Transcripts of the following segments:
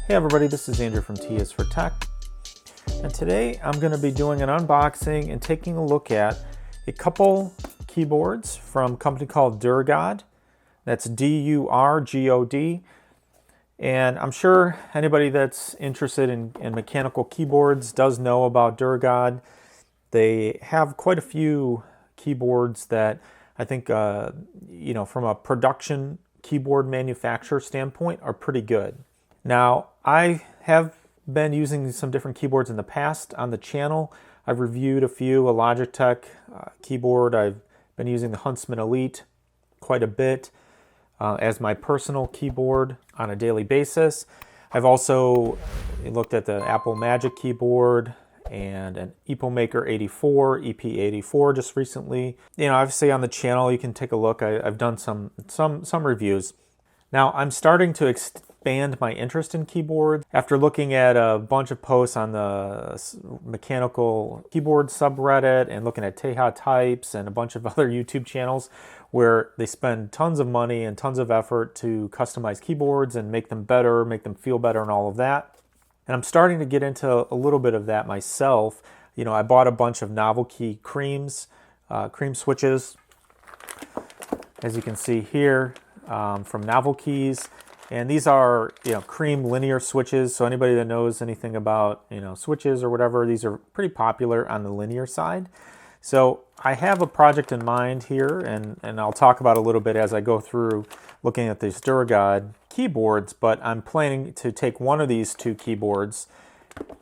Hey everybody, this is Andrew from T is for Tech, and today I'm going to be doing an unboxing and taking a look at a couple keyboards from a company called Durgod. That's D-U-R-G-O-D, and I'm sure anybody that's interested in mechanical keyboards does know about Durgod. They have quite a few keyboards that I think, from a production keyboard manufacturer standpoint are pretty good. Now, I have been using some different keyboards in the past on the channel. I've reviewed a few, a Logitech keyboard. I've been using the Huntsman Elite quite a bit as my personal keyboard on a daily basis. I've also looked at the Apple Magic keyboard and an EpoMaker 84, EP84 just recently. Obviously on the channel you can take a look. I've done some reviews. Now I'm starting to expand my interest in keyboards after looking at a bunch of posts on the mechanical keyboard subreddit and looking at Teha Types and a bunch of other YouTube channels where they spend tons of money and tons of effort to customize keyboards and make them better, make them feel better and all of that. And I'm starting to get into a little bit of that myself. I bought a bunch of Novelty cream switches, as you can see here, from Novelkeys. And these are, cream linear switches. So anybody that knows anything about, switches or whatever, these are pretty popular on the linear side. So I have a project in mind here, and I'll talk about a little bit as I go through looking at these Durgod keyboards, but I'm planning to take one of these two keyboards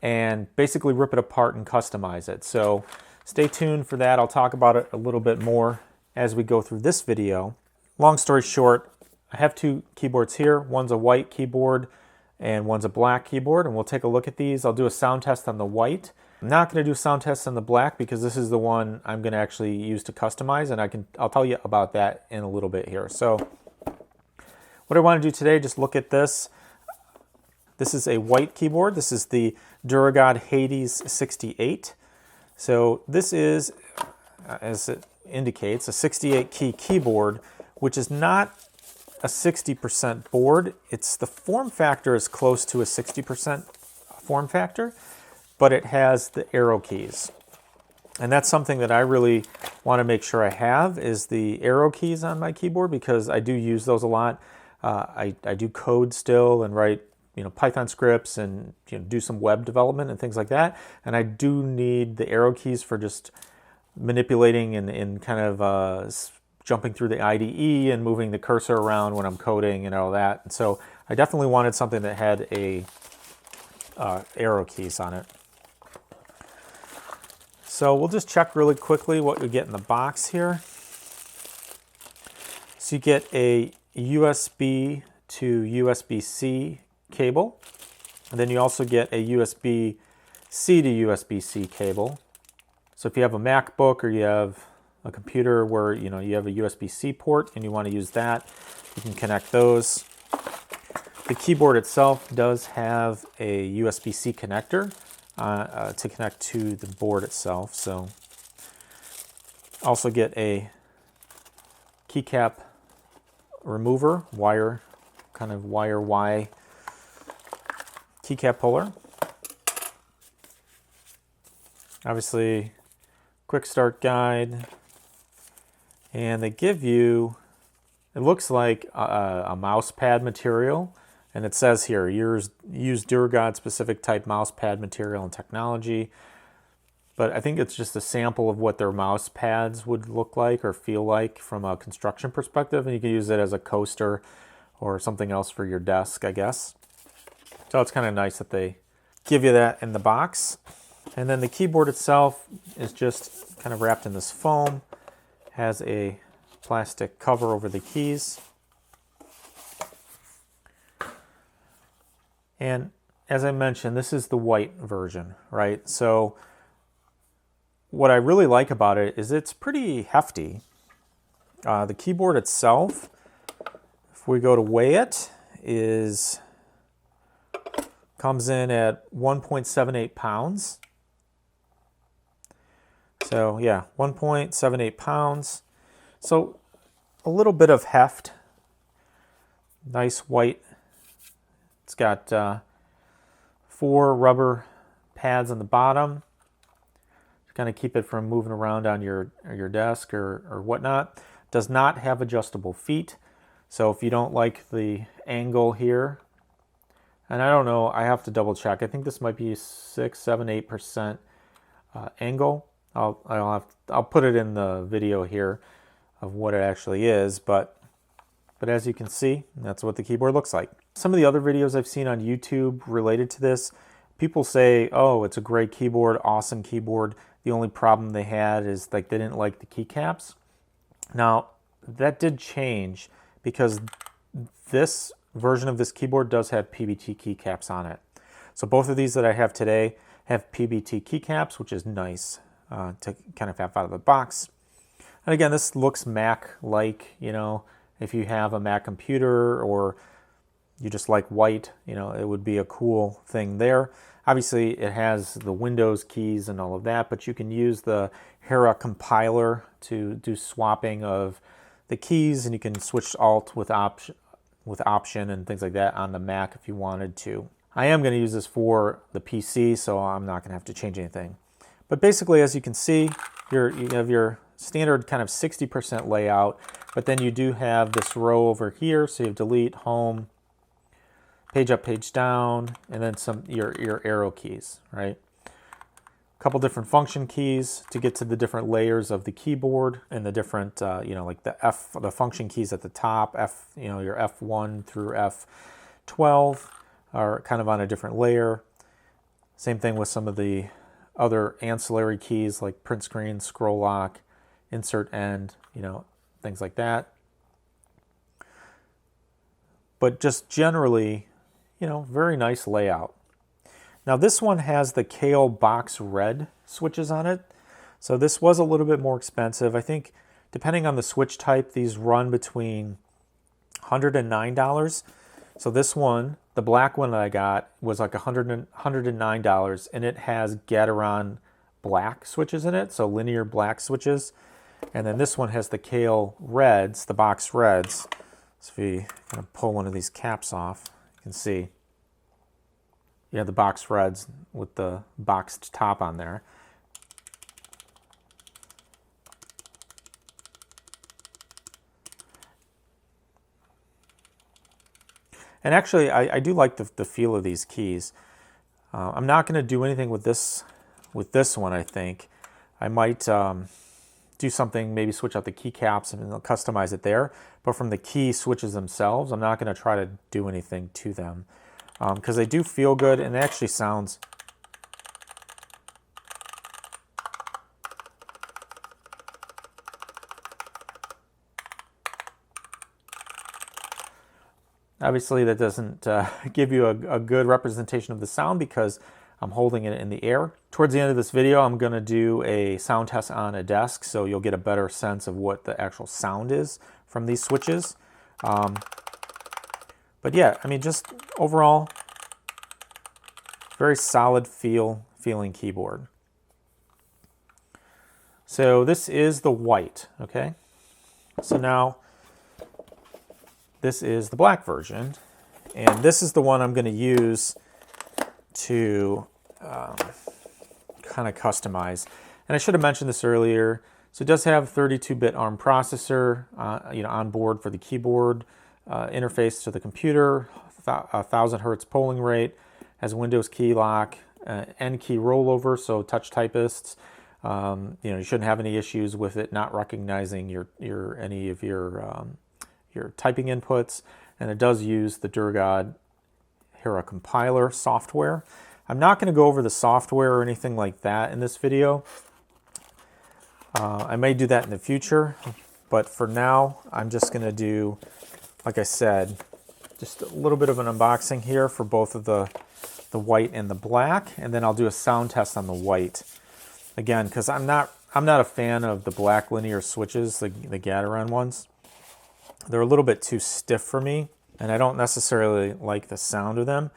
and basically rip it apart and customize it. So stay tuned for that. I'll talk about it a little bit more as we go through this video. Long story short, I have two keyboards here. One's a white keyboard and one's a black keyboard, and we'll take a look at these. I'll do a sound test on the white. I'm not going to do sound tests on the black because this is the one I'm going to actually use to customize, and I'll tell you about that in a little bit here. So what I want to do today, just look at this. This is a white keyboard. This is the Durgod Hades 68. So this is, as it indicates, a 68 key keyboard, which is not a 60% board. The form factor is close to a 60% form factor, but it has the arrow keys. And that's something that I really want to make sure I have, is the arrow keys on my keyboard, because I do use those a lot. I do code still and write Python scripts and do some web development and things like that. And I do need the arrow keys for just manipulating and kind of jumping through the IDE and moving the cursor around when I'm coding and all that. And so I definitely wanted something that had a arrow keys on it. So we'll just check really quickly what we get in the box here. So you get a USB to USB-C cable, and then you also get a USB-C to USB-C cable. So if you have a MacBook or you have a computer where you have a USB-C port and you want to use that, you can connect those. The keyboard itself does have a USB-C connector to connect to the board itself. So also get a keycap remover, wire Y keycap puller. Obviously, quick start guide. And they give you, it looks like a mouse pad material. And it says here, use Durgod specific type mouse pad material and technology. But I think it's just a sample of what their mouse pads would look like or feel like from a construction perspective. And you can use it as a coaster or something else for your desk, I guess. So it's kind of nice that they give you that in the box. And then the keyboard itself is just kind of wrapped in this foam. Has a plastic cover over the keys. And as I mentioned, this is the white version, right? So what I really like about it is it's pretty hefty. The keyboard itself, if we go to weigh it, comes in at 1.78 pounds. So yeah, 1.78 pounds. So a little bit of heft. Nice white. It's got 4 rubber pads on the bottom to kind of keep it from moving around on your desk or whatnot. Does not have adjustable feet, so if you don't like the angle here, and I don't know, I have to double check. I think this might be 6, 7, 8% angle. I'll put it in the video here of what it actually is, but as you can see, that's what the keyboard looks like. Some of the other videos I've seen on YouTube related to this, people say, oh, it's a great keyboard, awesome keyboard. The only problem they had is like they didn't like the keycaps. Now, that did change because this version of this keyboard does have PBT keycaps on it. So both of these that I have today have PBT keycaps, which is nice to kind of have out of the box. And again, this looks Mac-like, you know, if you have a Mac computer or you just like white, you know, it would be a cool thing there. Obviously, it has the Windows keys and all of that, but you can use the Hera compiler to do swapping of the keys, and you can switch Alt with Option and things like that on the Mac if you wanted to. I am going to use this for the PC, so I'm not going to have to change anything. But basically, as you can see, you have your standard kind of 60% layout, but then you do have this row over here, so you have delete, home, page up, page down, and then your arrow keys, right? A couple different function keys to get to the different layers of the keyboard and the different, you know, like the function keys at the top, you know, your F1 through F12 are kind of on a different layer. Same thing with some of the other ancillary keys like print screen, scroll lock, insert end, you know, things like that. But just generally, you know, very nice layout. Now this one has the Kailh Box Red switches on it. So this was a little bit more expensive. I think depending on the switch type, these run between $109. So this one, the black one that I got, was like $109, and it has Gateron black switches in it, so linear black switches. And then this one has the Kailh Reds, the Box Reds. So if you kind of pull one of these caps off, you can see you have the Box Reds with the boxed top on there. And actually, I do like the feel of these keys. I'm not going to do anything with this one, I think. I might do something, maybe switch out the keycaps and customize it there. But from the key switches themselves, I'm not going to try to do anything to them. Because they do feel good, and it actually sounds... Obviously, that doesn't give you a good representation of the sound because I'm holding it in the air. Towards the end of this video, I'm going to do a sound test on a desk, so you'll get a better sense of what the actual sound is from these switches. But yeah, I mean, just overall, very solid feeling keyboard. So this is the white, okay? So now, this is the black version, and this is the one I'm going to use to kind of customize. And I should have mentioned this earlier. So it does have a 32-bit ARM processor, you know, on board for the keyboard, interface to the computer, 1000 hertz polling rate, has Windows key lock, N key rollover, so touch typists. You know, you shouldn't have any issues with it not recognizing any of your typing inputs, and it does use the Durgod Hera compiler software. I'm not going to go over the software or anything like that in this video. I may do that in the future, but for now, I'm just going to do, like I said, just a little bit of an unboxing here for both of the white and the black, and then I'll do a sound test on the white. Again, because I'm not a fan of the black linear switches, the Gateron ones. They're a little bit too stiff for me, and I don't necessarily like the sound of them,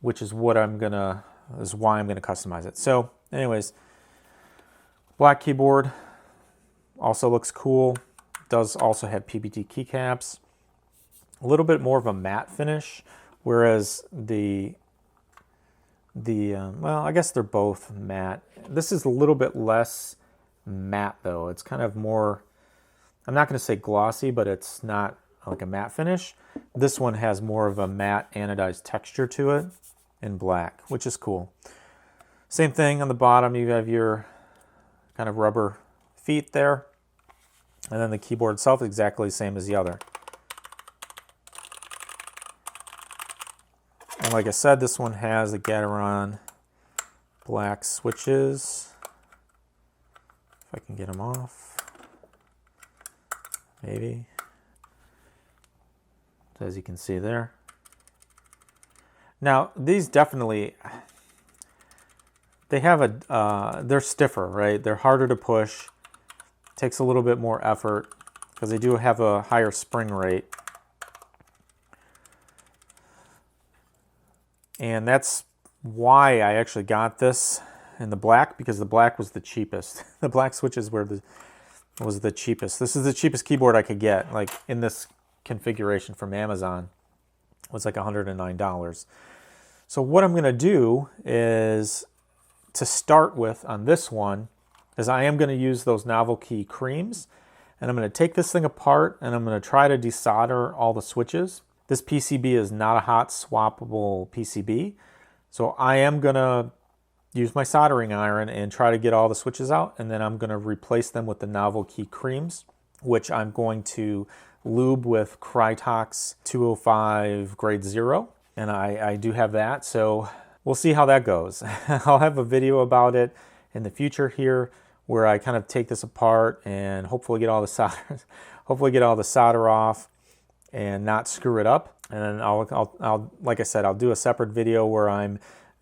which is why I'm gonna customize it. So anyways, black keyboard also looks cool. Does also have PBT keycaps. A little bit more of a matte finish, whereas the well, I guess they're both matte. This is a little bit less matte though. It's kind of more, I'm not going to say glossy, but it's not like a matte finish. This one has more of a matte anodized texture to it in black, which is cool. Same thing on the bottom, you have your kind of rubber feet there. And then the keyboard itself is exactly the same as the other. And like I said, this one has the Gateron black switches. If I can get them off, maybe. As you can see there. Now, these definitely, they have they're stiffer, right? They're harder to push. Takes a little bit more effort because they do have a higher spring rate. And that's why I actually got this in the black, because the black was the cheapest. The black switches was the cheapest. This is the cheapest keyboard I could get, like in this configuration from Amazon. It was like $109. So what I'm going to do is, to start with on this one, is I am going to use those novelty creams, and I'm going to take this thing apart and I'm going to try to desolder all the switches. This PCB is not a hot swappable PCB, so I am going to use my soldering iron and try to get all the switches out, and then I'm going to replace them with the novelty creams, which I'm going to lube with Krytox 205 grade 0, and I do have that, so we'll see how that goes. I'll have a video about it in the future here, where I kind of take this apart and hopefully get all the solder, off and not screw it up. And then I'll like I said, I'll do a separate video where I'm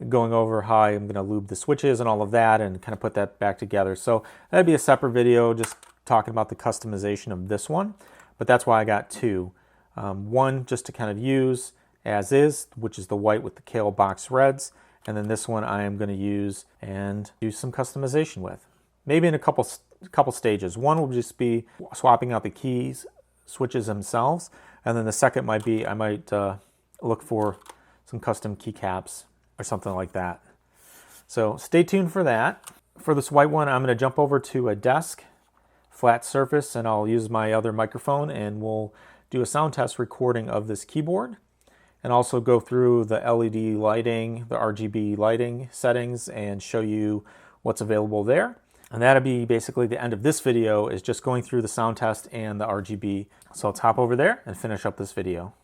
going over how I'm going to lube the switches and all of that, and kind of put that back together. So that'd be a separate video, just talking about the customization of this one. But that's why I got two. One just to kind of use as is, which is the white with the Kailh Box Reds. And then this one I am going to use and do some customization with. Maybe in a couple stages. One will just be swapping out the keys, switches themselves. And then the second might be, I might look for some custom keycaps or something like that. So stay tuned for that. For this white one, I'm going to jump over to a desk, flat surface, and I'll use my other microphone, and we'll do a sound test recording of this keyboard, and also go through the LED lighting, the RGB lighting settings, and show you what's available there. And that'll be basically the end of this video, is just going through the sound test and the RGB. So let's hop over there and finish up this video.